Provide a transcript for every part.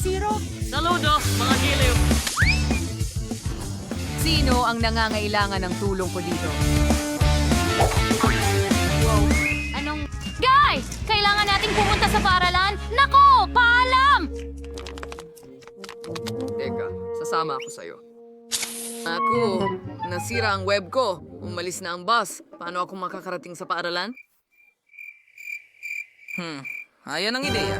Zero? Saludo, mga giliw. Sino ang nangangailangan ng tulong ko dito? Anong... Guys! Kailangan nating pumunta sa paaralan? Nako! Paalam! Teka, sasama ako sa'yo. Ako, nasira ang web ko. Umalis na ang bus. Paano ako makakarating sa paaralan? Ayan ang ideya.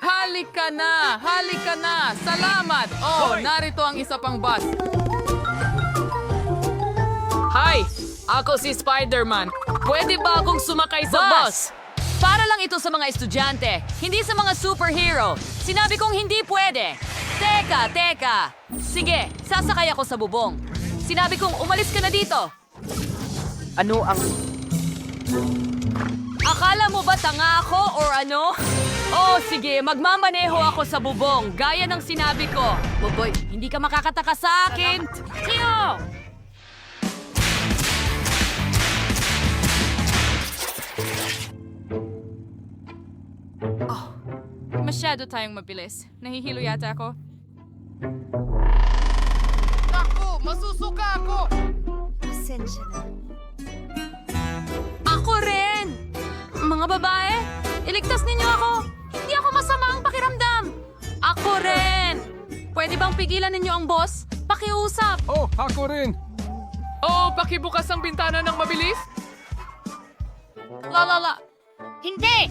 Halika na! Halika na! Salamat! Oh, narito ang isa pang bus. Hi! Ako si Spider-Man. Pwede ba akong sumakay sa bus? Para lang ito sa mga estudyante, hindi sa mga superhero. Sinabi kong hindi pwede. Teka. Sige, sasakay ako sa bubong. Sinabi kong umalis ka na dito. Ano ang... Akala mo ba tanga ako or ano? Oh, sige, magmamaneho ako sa bubong, gaya ng sinabi ko. Boboy, hindi ka makakataka sa akin. Tiyo! Masyado tayong mabilis. Nahihilo yata ako. Masusuka ako! Ako rin! Mga babae, iligtas ninyo ako! Hindi ako masama ang pakiramdam! Ako rin! Pwede bang pigilan ninyo ang boss? Pakiusap! Oh, ako rin. Oh, pakibukas ang bintana ng mabilis? La. Hindi!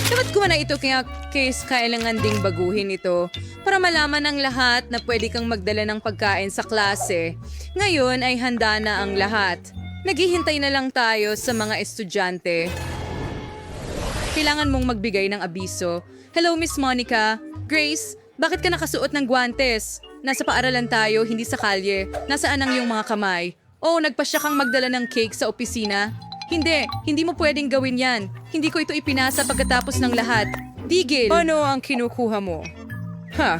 Dapat ko na ito kaya case kailangan ding baguhin ito para malaman ng lahat na pwede kang magdala ng pagkain sa klase. Ngayon ay handa na ang lahat. Naghihintay na lang tayo sa mga estudyante. Kailangan mong magbigay ng abiso. Hello, Miss Monica. Grace, bakit ka nakasuot ng guwantes? Nasa paaralan tayo, hindi sa kalye. Nasaan ang iyong mga kamay? Oh, nagpasya kang magdala ng cake sa opisina? Hindi mo pwedeng gawin yan. Hindi ko ito ipinasa pagkatapos ng lahat. Digil! Ano ang kinukuha mo? Ha?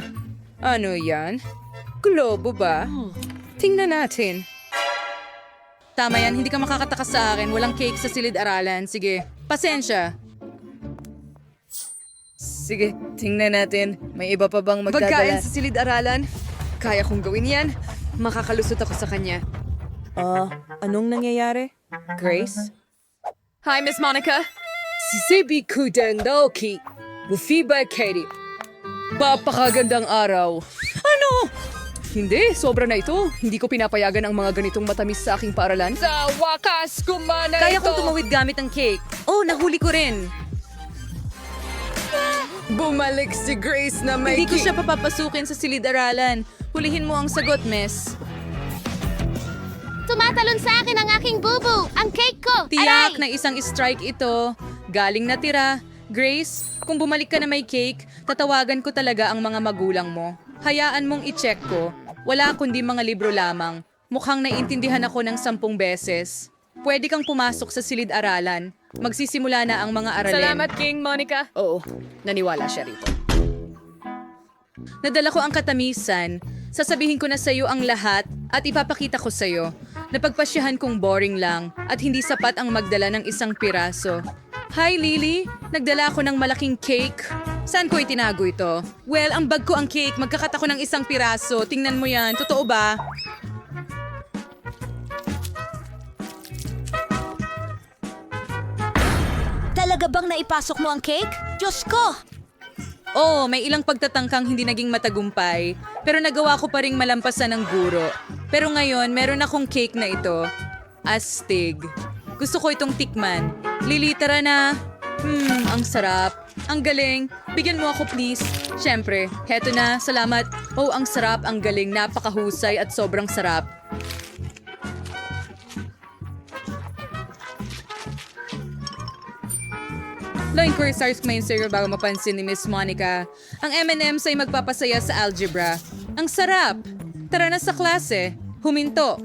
Ano yan? Globo ba? Tingnan natin. Tama yan, hindi ka makakataka sa akin. Walang cake sa silid-aralan. Sige, pasensya. Sige, tingnan natin. May iba pa bang magdadala? Pagkain sa silid-aralan? Kaya kong gawin yan. Makakalusot ako sa kanya. Anong nangyayari? Grace? Hi, Miss Monica. Sibi Kudendoki. Bufiba Katie. Papakagandang araw. Ano? Hindi, sobra na ito. Hindi ko pinapayagan ang mga ganitong matamis sa aking paaralan. Sa wakas, kumana Kaya ito! kong tumawid gamit ang cake. Oh, nahuli ko rin. Bumalik si Grace na may... Hindi ko siya papapasukin sa silid-aralan. Hulihin mo ang sagot, miss. Tumatalon sa akin ang aking bubu! Ang cake ko! Tiyak Aray! na isang strike ito. Galing na tira. Grace, kung bumalik ka na may cake, tatawagan ko talaga ang mga magulang mo. Hayaan mong i-check ko. Wala kundi mga libro lamang. Mukhang naiintindihan ako ng 10 beses. Pwede kang pumasok sa silid-aralan. Magsisimula na ang mga aralin. Salamat, King Monica. Oo, naniwala siya rito. Nadala ko ang katamisan. Sasabihin ko na sa'yo ang lahat at ipapakita ko sa'yo. Napagpasyahan kong boring lang at hindi sapat ang magdala ng isang piraso. Hi, Lily! Nagdala ako ng malaking cake. Saan ko itinago ito? Well, ang bag ko ang cake. Magkakat ako ng isang piraso. Tingnan mo yan. Totoo ba? Talaga bang naipasok mo ang cake? Diyos ko! Oo, may ilang pagtatangkang hindi naging matagumpay, pero nagawa ko pa ring malampasan ng guro. Pero ngayon, meron akong cake na ito. Astig. Gusto ko itong tikman. Lili, tara na. Ang sarap. Ang galing. Bigyan mo ako, please. Siyempre, heto na. Salamat. Oh, ang sarap, ang galing. Napakahusay at sobrang sarap. Line ko stars kumain sa'yo bago mapansin ni Miss Monica. Ang M&M's ay magpapasaya sa algebra. Ang sarap! Tara na sa klase. Huminto.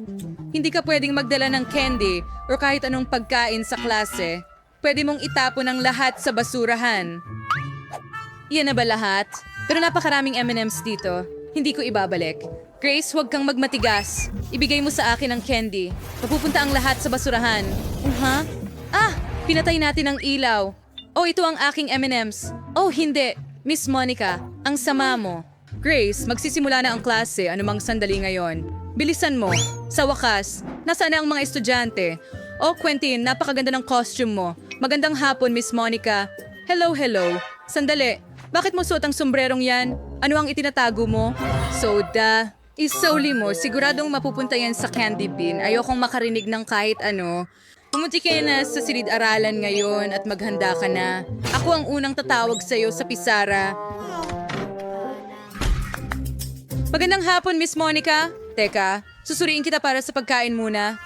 Hindi ka pwedeng magdala ng candy o kahit anong pagkain sa klase. Pwede mong itapon ang lahat sa basurahan. Yan na ba lahat? Pero napakaraming M&M's dito. Hindi ko ibabalik. Grace, huwag kang magmatigas. Ibigay mo sa akin ang candy. Mapupunta ang lahat sa basurahan. Ah! Pinatay natin ang ilaw. Oh, ito ang aking M&M's. Oh, hindi. Miss Monica, ang sama mo. Grace, magsisimula na ang klase anumang sandali ngayon. Bilisan mo. Sa wakas, nasaan na ang mga estudyante? Oh, Quentin, napakaganda ng costume mo. Magandang hapon, Miss Monica. Hello, hello. Sandali, bakit mo suot ang sombrerong yan? Ano ang itinatago mo? Soda. Isauli mo, siguradong mapupunta yan sa candy bin. Ayokong makarinig ng kahit ano. Pumunti ka na sa silid-aralan ngayon at maghanda ka na. Ako ang unang tatawag sa'yo sa pisara. Magandang hapon, Miss Monica. Teka, susuriin kita para sa pagkain muna.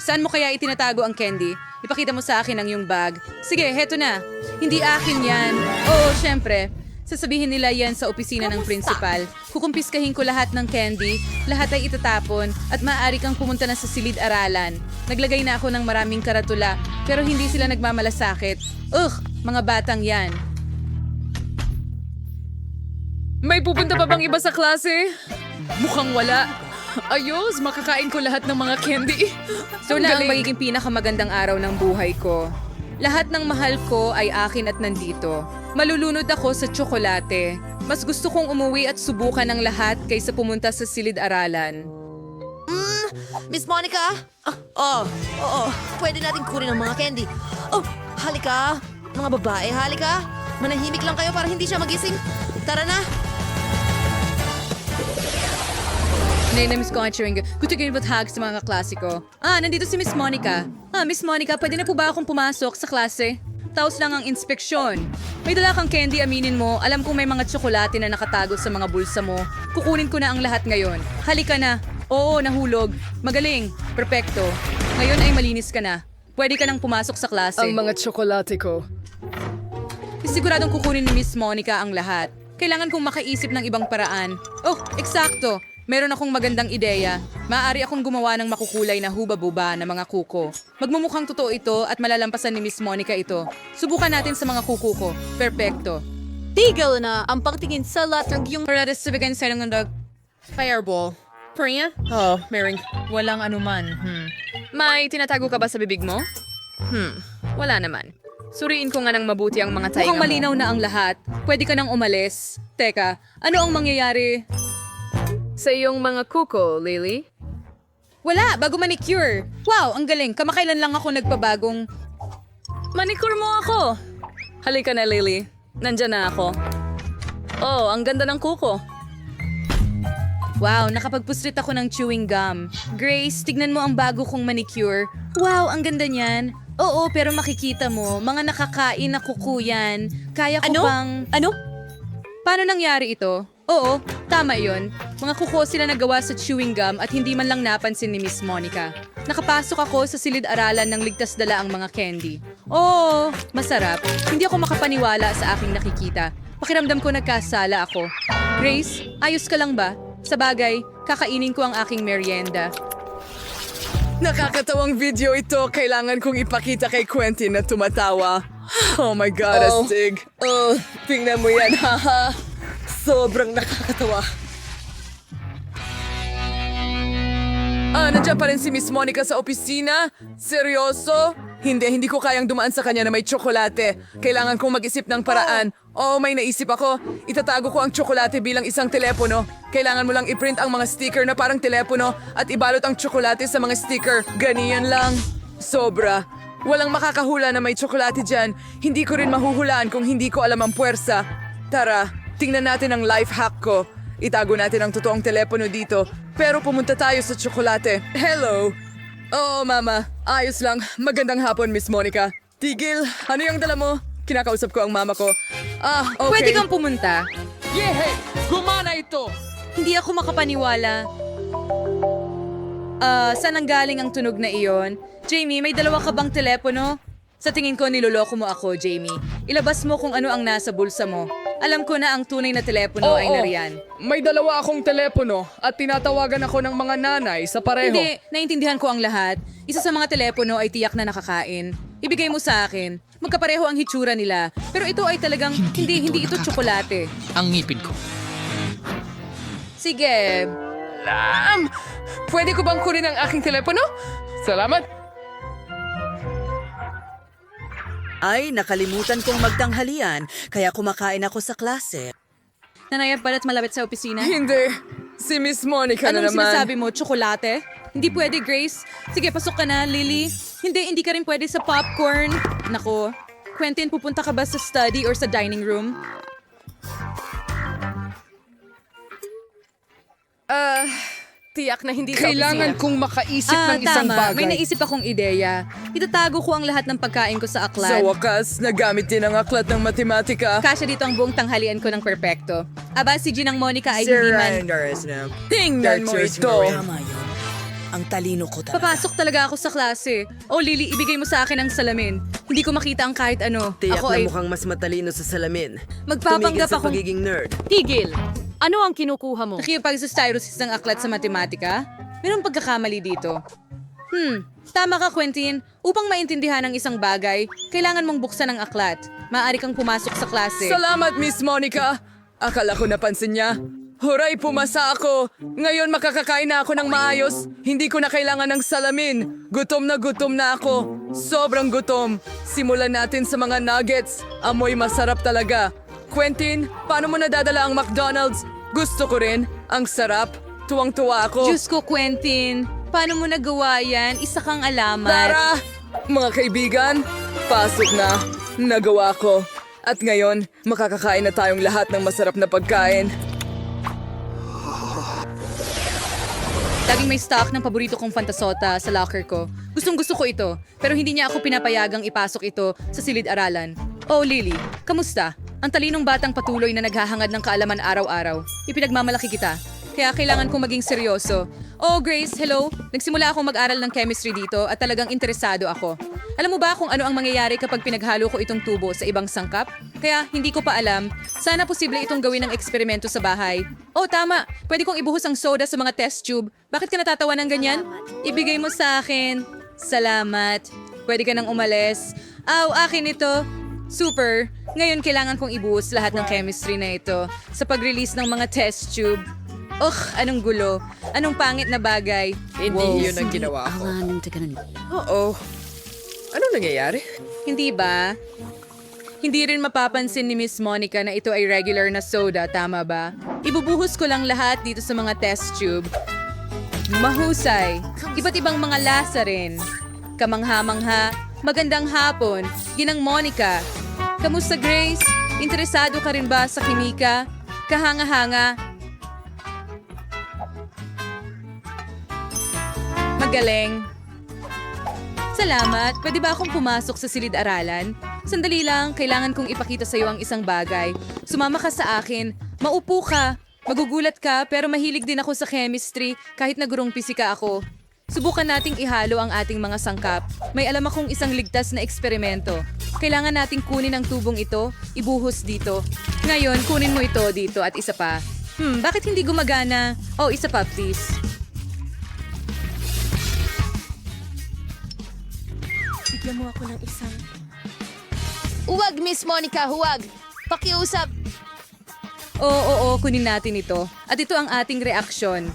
Saan mo kaya itinatago ang candy? Ipakita mo sa akin ang iyong bag. Sige, heto na. Hindi akin yan. Oo, syempre. Sasabihin nila yan sa opisina ng principal. Kukumpiskahin ko lahat ng candy, lahat ay itatapon, at maaari kang pumunta na sa silid-aralan. Naglagay na ako ng maraming karatula, pero hindi sila nagmamalasakit. Mga batang yan. May pupunta pa bang iba sa klase? Mukhang wala. Ayos, makakain ko lahat ng mga candy. So na ang magiging pinakamagandang araw ng buhay ko. Lahat ng mahal ko ay akin at nandito. Malulunod ako sa tsokolate. Mas gusto kong umuwi at subukan ng lahat kaysa pumunta sa silid-aralan. Miss Monica? Oo. Pwede natin kunin ang mga candy. Oh, halika. Mga babae, halika. Manahimik lang kayo para hindi siya magising. Tara na. Namiss ko ang chewing gum. Gusto ko ba't hug sa mga klasiko. Nandito si Miss Monica. Miss Monica, pwede na po ba akong pumasok sa klase? Taos lang ang inspeksyon. May dala kang candy, aminin mo. Alam kong may mga tsokolate na nakatago sa mga bulsa mo. Kukunin ko na ang lahat ngayon. Halika na. Oo, nahulog. Magaling. Perpekto. Ngayon ay malinis ka na. Pwede ka nang pumasok sa klase. Ang mga tsokolate ko. Siguradong kukunin ni Miss Monica ang lahat. Kailangan kong makaisip ng ibang paraan. Oh, eksakto. Meron akong magandang ideya. Maaari akong gumawa ng makukulay na huba-buba na mga kuko. Magmumukhang totoo ito at malalampasan ni Miss Monica ito. Subukan natin sa mga kuko ko. Perpekto. Tigil na ang pagtingin sa latrag yung... Para sabihin sa ng dog. Fireball. Priya? Oh, Mering. Walang anuman. May tinatago ka ba sa bibig mo? Wala naman. Suriin ko nga ng mabuti ang mga tainga mo. Mukhang malinaw na ang lahat. Pwede ka nang umalis. Teka, ano ang mangyayari? Sa iyong mga kuko, Lily? Wala, bago manicure. Wow, ang galing. Kamakailan lang ako nagpabagong... Manicure mo ako. Halika na, Lily. Nandyan na ako. Oh, ang ganda ng kuko. Wow, nakapagpuslit ako ng chewing gum. Grace, tignan mo ang bago kong manicure. Wow, ang ganda niyan. Oo, pero makikita mo, mga nakakain na kuko yan. Kaya ko bang... Ano? Paano nangyari ito? Oo, tama yon. Mga kuko sila nagawa sa chewing gum at hindi man lang napansin ni Miss Monica. Nakapasok ako sa silid-aralan ng ligtas dala ang mga candy. Oo, masarap. Hindi ako makapaniwala sa aking nakikita. Pakiramdam ko nagkasala ako. Grace, ayos ka lang ba? Sa bagay, kakainin ko ang aking merienda. Nakakatawang video ito. Kailangan kong ipakita kay Quentin na tumatawa. Oh my God, astig. Tingnan mo yan, haha. Sobrang nakakatawa. Nandiyan pa rin si Miss Monica sa opisina? Seryoso? Hindi ko kayang dumaan sa kanya na may tsokolate. Kailangan kong mag-isip ng paraan. May naisip ako. Itatago ko ang tsokolate bilang isang telepono. Kailangan mo lang i-print ang mga sticker na parang telepono at ibalot ang tsokolate sa mga sticker. Ganiyan lang. Sobra. Walang makakahula na may tsokolate dyan. Hindi ko rin mahuhulaan kung hindi ko alam ang puwersa. Tara, tingnan natin ang life hack ko. Itago natin ang totoong telepono dito. Pero pumunta tayo sa tsokolate. Hello! Oo, Mama. Ayos lang. Magandang hapon, Miss Monica. Tigil, ano yung dala mo? Kinakausap ko ang mama ko. Okay. Pwede kang pumunta. Yehe! Gumana ito! Hindi ako makapaniwala. Saan ang galing ang tunog na iyon? Jamie, may dalawa ka bang telepono? Sa tingin ko, niloloko mo ako, Jamie. Ilabas mo kung ano ang nasa bulsa mo. Alam ko na ang tunay na telepono ay nariyan. May dalawa akong telepono at tinatawagan ako ng mga nanay sa pareho. Hindi, naintindihan ko ang lahat. Isa sa mga telepono ay tiyak na nakakain. Ibigay mo sa akin. Magkapareho ang hitsura nila. Pero ito ay talagang, hindi ito tsokolate. Ang ngipin ko. Sige. alam! Pwede ko bang kunin ang aking telepono? Salamat! Ay, nakalimutan kong magtanghalian, kaya kumakain ako sa klase. Nanayab pala't malapit sa opisina? Hindi. Si Miss Monica na Anong naman. sinasabi mo? Tsokolate? Hindi pwede, Grace. Sige, pasok ka na, Lily. Hindi ka rin pwede sa popcorn. Nako, Quentin, pupunta ka ba sa study or sa dining room? Tiyak na hindi Kailangan kong makaisip ng isang tama. bagay. May naisip akong ideya. Itatago ko ang lahat ng pagkain ko sa Sa aklat. wakas, nagamit din ang aklat ng matematika. Kasya dito ang buong tanghalian ko ng perpekto. Aba, si Ginang Monica ay Sir hindi man... Anders na. Tingnan mo ito! Tama yun. Ang talino ko talaga. Papasok talaga ako sa klase. O Lily, ibigay mo sa akin ang salamin. Hindi ko makita ang kahit ano. Tiyak Ako na ay mukhang mas matalino sa salamin. magpapanggap Tumigil sa akong pagiging nerd. Tigil! Ano ang kinukuha mo? nakipagsustyrosis ng aklat sa matematika. Mayroong pagkakamali dito. Tama ka, Quentin. Upang maintindihan ang isang bagay, kailangan mong buksan ang aklat. Maaari kang pumasok sa klase. Salamat, Miss Monica! Akala ko napansin niya. Huray, pumasa ako! Ngayon makakakain na ako ng maayos. Hindi ko na kailangan ng salamin. Gutom na ako. Sobrang gutom. Simulan natin sa mga nuggets. Amoy masarap talaga. Quentin, paano mo nadadala ang McDonald's? Gusto ko rin. Ang sarap. Tuwang-tuwa ako. Diyos ko, Quentin. Paano mo nagawa yan? Isa kang alamat. Tara! Mga kaibigan, pasok na. Nagawa ko. At ngayon, makakakain na tayong lahat ng masarap na pagkain. Laging may stock ng paborito kong fantasota sa locker ko. Gustong-gusto ko ito, pero hindi niya ako pinapayagang ipasok ito sa silid-aralan. Oh, Lily, kamusta? Ang talinong batang patuloy na naghahangad ng kaalaman araw-araw. Ipinagmamalaki kita. Kaya kailangan kong maging seryoso. Oh, Grace, hello. Nagsimula akong mag-aral ng chemistry dito at talagang interesado ako. Alam mo ba kung ano ang mangyayari kapag pinaghalo ko itong tubo sa ibang sangkap? Kaya hindi ko pa alam. Sana posible itong gawin ng eksperimento sa bahay. Oh, tama. Pwede kong ibuhos ang soda sa mga test tube. Bakit ka natatawa ng ganyan? Ibigay mo sa akin. Salamat. Pwede ka nang umalis. Akin ito. Super. Ngayon kailangan kong ibuhos lahat ng chemistry na ito sa pag-release ng mga test tube. Anong gulo. Anong pangit na bagay. Hindi yun ang ginawa ko. Oo. Anong nangyayari? Hindi ba? Hindi rin mapapansin ni Miss Monica na ito ay regular na soda, tama ba? Ibubuhos ko lang lahat dito sa mga test tube. Mahusay. Iba't ibang mga lasa rin. Kamangha-mangha. Magandang hapon. Ginang Monica. Kamusta, Grace? Interesado ka rin ba sa kimika? Kahanga-hanga. Magaling. Salamat. Pwede ba akong pumasok sa silid-aralan? Sandali lang, kailangan kong ipakita sa iyo ang isang bagay. Sumama ka sa akin. Maupo ka. Magugulat ka, pero mahilig din ako sa chemistry kahit na gurong pisika ako. Subukan nating ihalo ang ating mga sangkap. May alam akong isang ligtas na eksperimento. Kailangan nating kunin ang tubong ito, ibuhos dito. Ngayon, kunin mo ito dito at isa pa. Bakit hindi gumagana? Isa pa, please. Bigyan mo ako ng isang... Huwag, Miss Monica, huwag! Pakiusap! Oo, kunin natin ito. At ito ang ating reaksyon.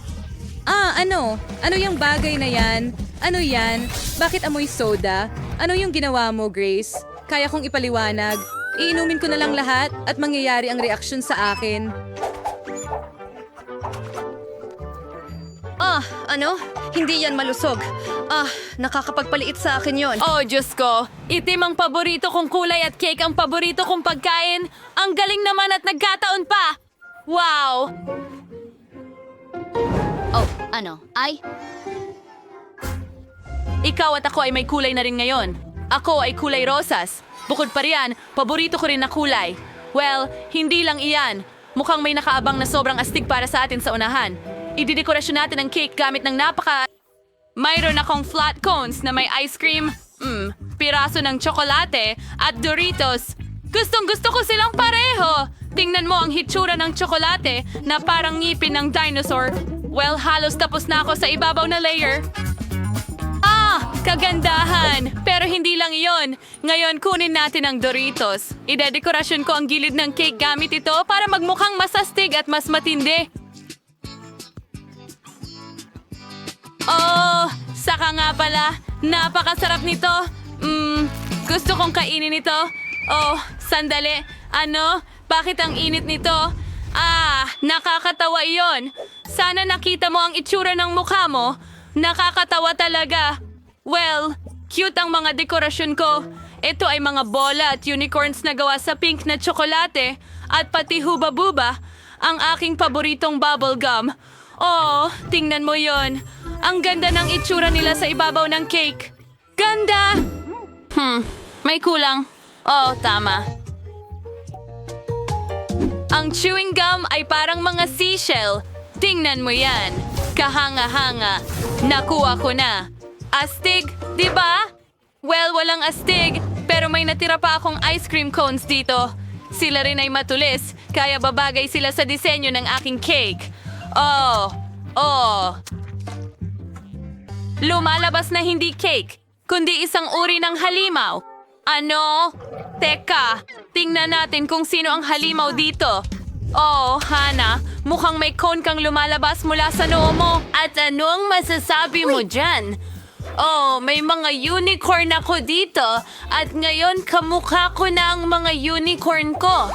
Ano? Ano yung bagay na yan? Ano yan? Bakit amoy soda? Ano yung ginawa mo, Grace? Kaya kong ipaliwanag. Iinumin ko na lang lahat at mangyayari ang reaksyon sa akin. Ano? Hindi yan malusog. Nakakapagpaliit sa akin yon. Oh, Diyos ko. Itim ang paborito kong kulay at cake ang paborito kong pagkain. Ang galing naman at nagkataon pa. Wow! Ikaw at ako ay may kulay na rin ngayon. Ako ay kulay rosas. Bukod pa riyan, paborito ko rin na kulay. Well, hindi lang iyan. Mukhang may nakaabang na sobrang astig para sa atin sa unahan. Ididekorasyon natin ang cake gamit ng Mayroon akong flat cones na may ice cream, piraso ng tsokolate at Doritos. Gustong-gusto ko silang pareho. Tingnan mo ang hitsura ng tsokolate na parang ngipin ng dinosaur. Well, halos tapos na ako sa ibabaw na layer. Kagandahan! Pero hindi lang iyon. Ngayon, kunin natin ang Doritos. Idedekorasyon ko ang gilid ng cake gamit ito para magmukhang mas astig at mas matindi. Oh, saka nga pala. Napakasarap nito. Gusto kong kainin ito. Oh, sandali. Ano? Bakit ang init nito? Nakakatawa iyon. Sana nakita mo ang itsura ng mukha mo. Nakakatawa talaga. Well, cute ang mga dekorasyon ko. Ito ay mga bola at unicorns na gawa sa pink na tsokolate at pati huba-buba, ang aking paboritong bubblegum. Oh, tingnan mo yon. Ang ganda ng itsura nila sa ibabaw ng cake. Ganda! May kulang. Oh, tama. Ang chewing gum ay parang mga seashell. Tingnan mo yan. Kahanga-hanga. Nakuha ko na. Astig, di ba? Well, walang astig, pero may natira pa akong ice cream cones dito. Sila rin ay matulis, kaya babagay sila sa disenyo ng aking cake. Oh. Lumalabas na hindi cake, kundi isang uri ng halimaw. Ano? Teka, tingnan natin kung sino ang halimaw dito. Oh, Hana, mukhang may cone kang lumalabas mula sa noo mo. At ano ang masasabi mo dyan? Oh, may mga unicorn ako dito at ngayon kamukha ko na ang mga unicorn ko.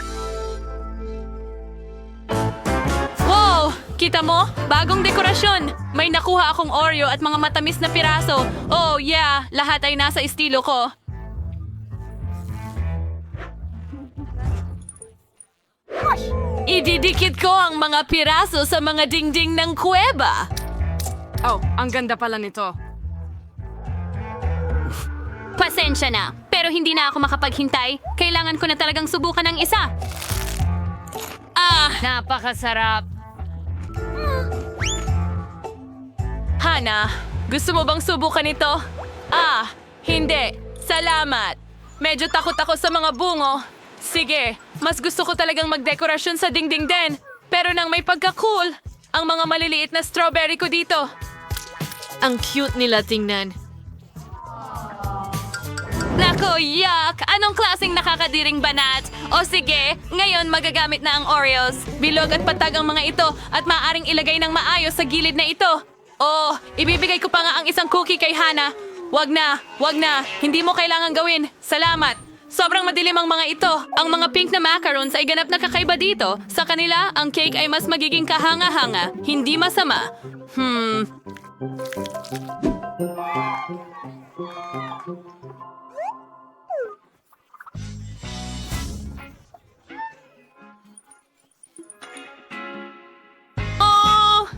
Wow! Kita mo? Bagong dekorasyon. May nakuha akong Oreo at mga matamis na piraso. Oh, yeah. Lahat ay nasa estilo ko. Ididikit ko ang mga piraso sa mga dingding ng kuweba. Oh, ang ganda pala nito. Pasensya na, pero hindi na ako makapaghintay. Kailangan ko na talagang subukan ng isa. Napakasarap. Hana, gusto mo bang subukan ito? Hindi. Salamat. Medyo takot ako sa mga bungo. Sige, mas gusto ko talagang magdekorasyon sa dingding din. Pero nang may pagka-cool, ang mga maliliit na strawberry ko dito. Ang cute nila tingnan. Nako, yuck! Anong klaseng nakakadiring banat? O sige, ngayon magagamit na ang Oreos. Bilog at patag ang mga ito at maaaring ilagay ng maayos sa gilid na ito. Oh, ibibigay ko pa nga ang isang cookie kay Hana. Wag na. Hindi mo kailangan gawin. Salamat. Sobrang madilim ang mga ito. Ang mga pink na macarons ay ganap na kakaiba dito. Sa kanila, ang cake ay mas magiging kahanga-hanga. Hindi masama.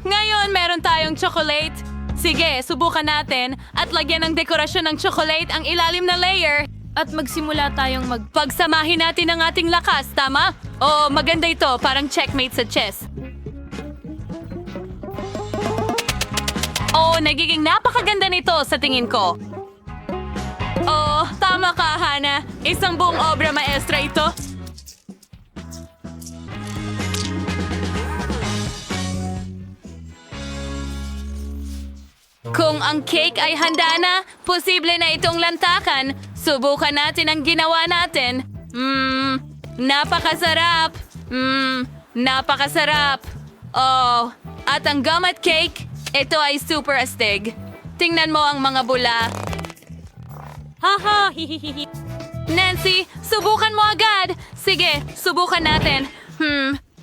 Ngayon, meron tayong chocolate. Sige, subukan natin at lagyan ng dekorasyon ng chocolate ang ilalim na layer. At magsimula tayong pagsamahin natin ang ating lakas, tama? Oo, maganda ito, parang checkmate sa chess. Oo, nagiging napakaganda nito sa tingin ko. Oo, tama ka, Hana. Isang buong obra maestra ito. Kung ang cake ay handa na, posible na itong lantakan. Subukan natin ang ginawa natin. Napakasarap. Napakasarap. Oh, at ang gum at cake, ito ay super astig. Tingnan mo ang mga bula. Haha, hihihihi. Nancy, subukan mo agad. Sige, subukan natin.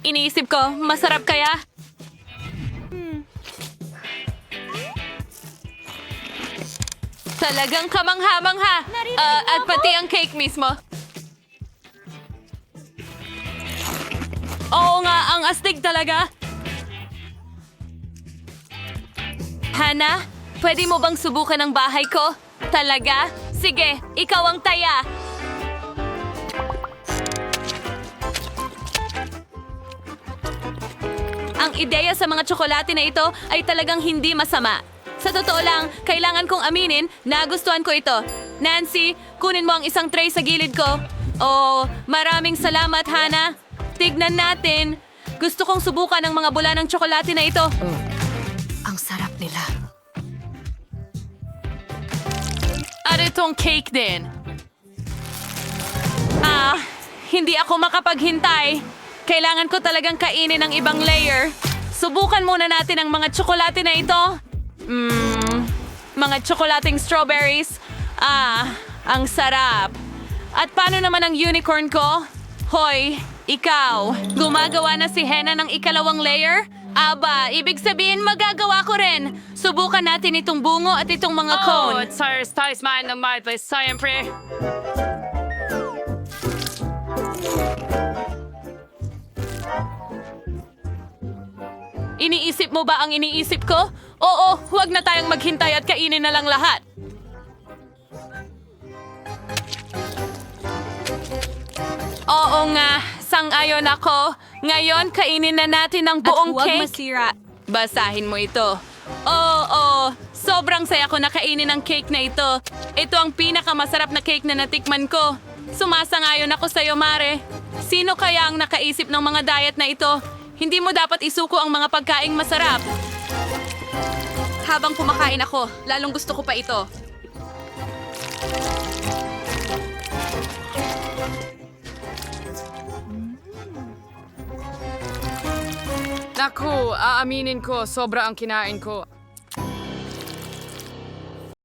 Iniisip ko, masarap kaya? Talagang kamangha-mangha. At pati ang cake mismo. Oo nga, ang astig talaga. Hana, pwede mo bang subukan ang bahay ko? Talaga? Sige, ikaw ang taya. Ang ideya sa mga tsokolate na ito ay talagang hindi masama. Sa totoo lang, kailangan kong aminin na gustuhan ko ito. Nancy, kunin mo ang isang tray sa gilid ko. Oh, maraming salamat, Hana. Tignan natin. Gusto kong subukan ang mga bula ng tsokolate na ito. Ang sarap nila. At itong cake din. Hindi ako makapaghintay. Kailangan ko talagang kainin ang ibang layer. Subukan muna natin ang mga tsokolate na ito. mga tsokolating strawberries. Ang sarap. At paano naman ang unicorn ko? Hoy, ikaw, gumagawa na si Hena ng ikalawang layer? Aba, ibig sabihin magagawa ko rin. Subukan natin itong bungo at itong mga cone. Iniisip mo ba ang iniisip ko? Oo, huwag na tayong maghintay at kainin na lang lahat. Oo nga, sang-ayon ako. Ngayon, kainin na natin ang buong cake. Basahin mo ito. Oo, sobrang saya ko na kainin ang cake na ito. Ito ang pinakamasarap na cake na natikman ko. Sumasang-ayon ako sa'yo, Mare. Sino kaya ang nakaisip ng mga diet na ito? Hindi mo dapat isuko ang mga pagkaing masarap. Habang kumakain ako, lalong gusto ko pa ito. Naku, aaminin ko, sobra ang kinain ko.